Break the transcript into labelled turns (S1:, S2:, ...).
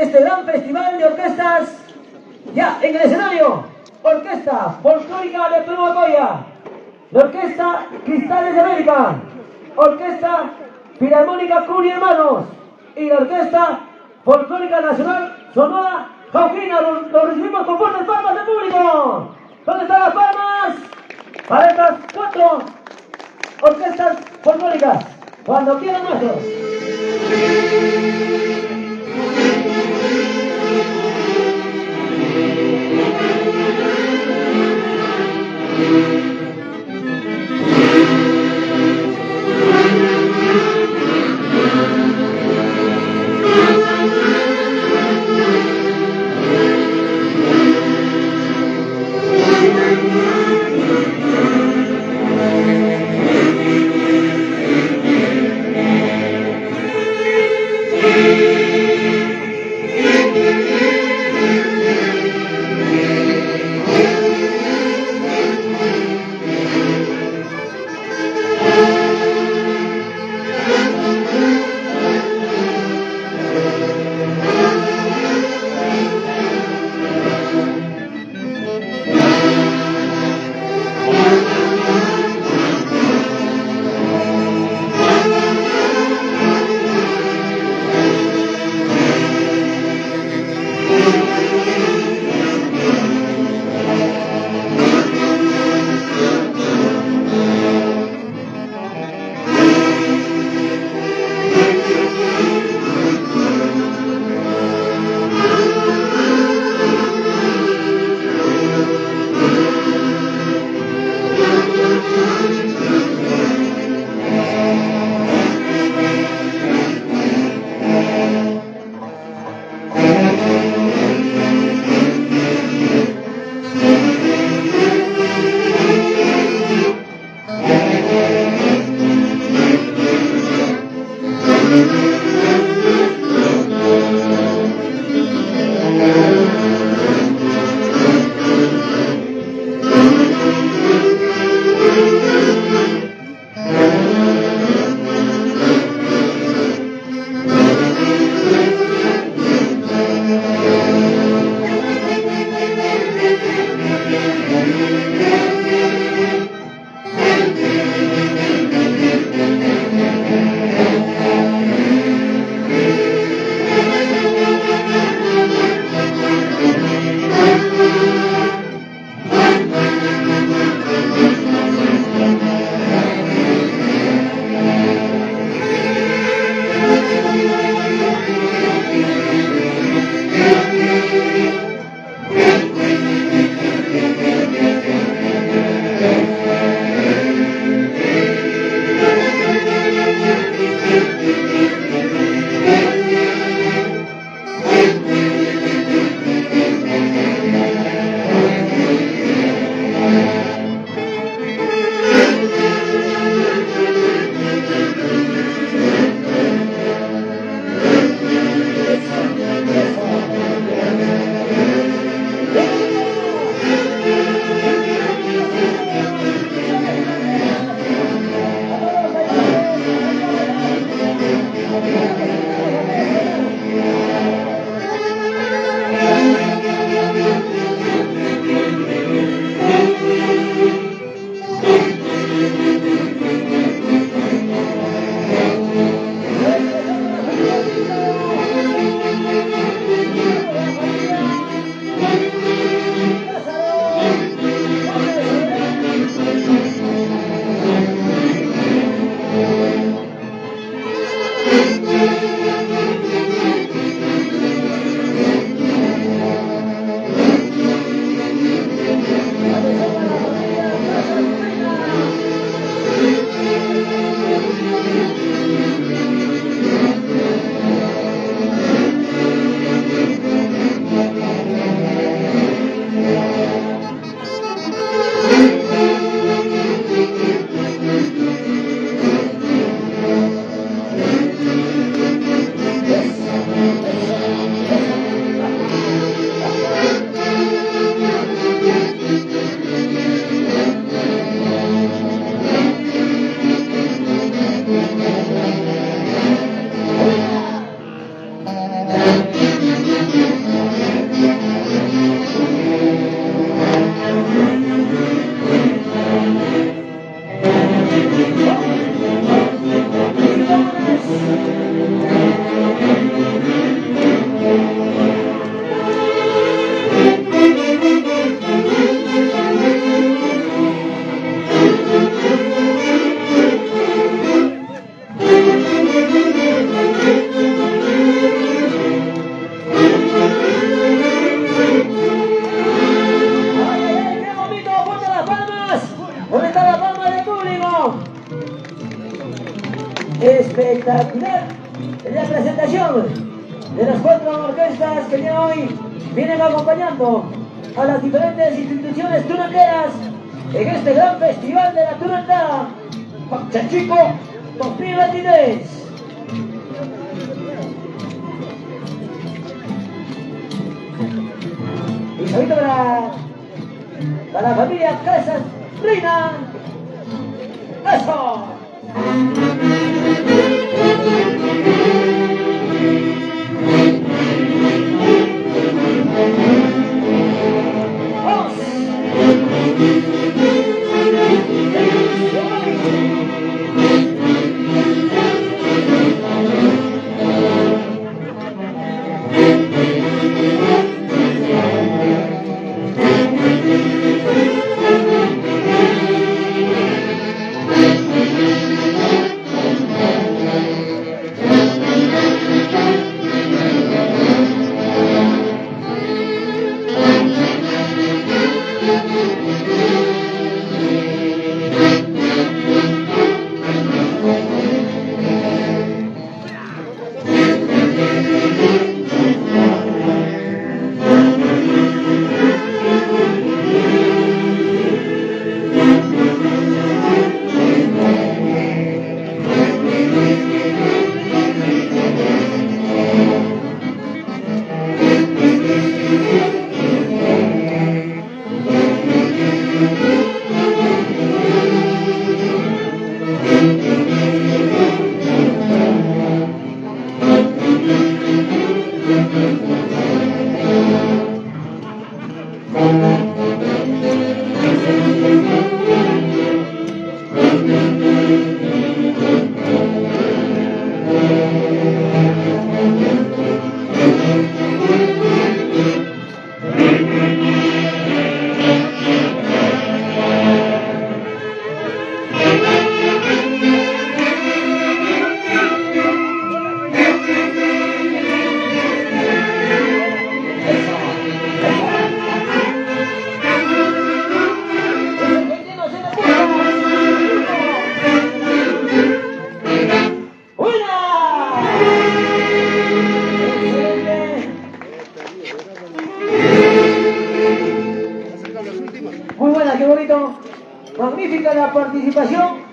S1: este gran festival de orquestas. Ya en el escenario, Orquesta Folclórica de Perú Apoya, la Orquesta Cristales de América, Orquesta Filarmónica Cuni Hermanos y la Orquesta Folclórica Nacional Sonora Jauquina. Los recibimos con fuertes palmas del público. ¿Dónde están las palmas? Para estas 4 orquestas folclóricas. Cuando quieran, maestros.
S2: Thank you.
S1: espectacular la presentación de las 4 orquestas que ya hoy vienen acompañando a las diferentes instituciones turanderas en este gran festival de la Turandá Pachachico 2023. Y saludito para la familia Casas Reina. ¡Eso! ¡Vamos! Muy buena, qué bonito. Magnífica la participación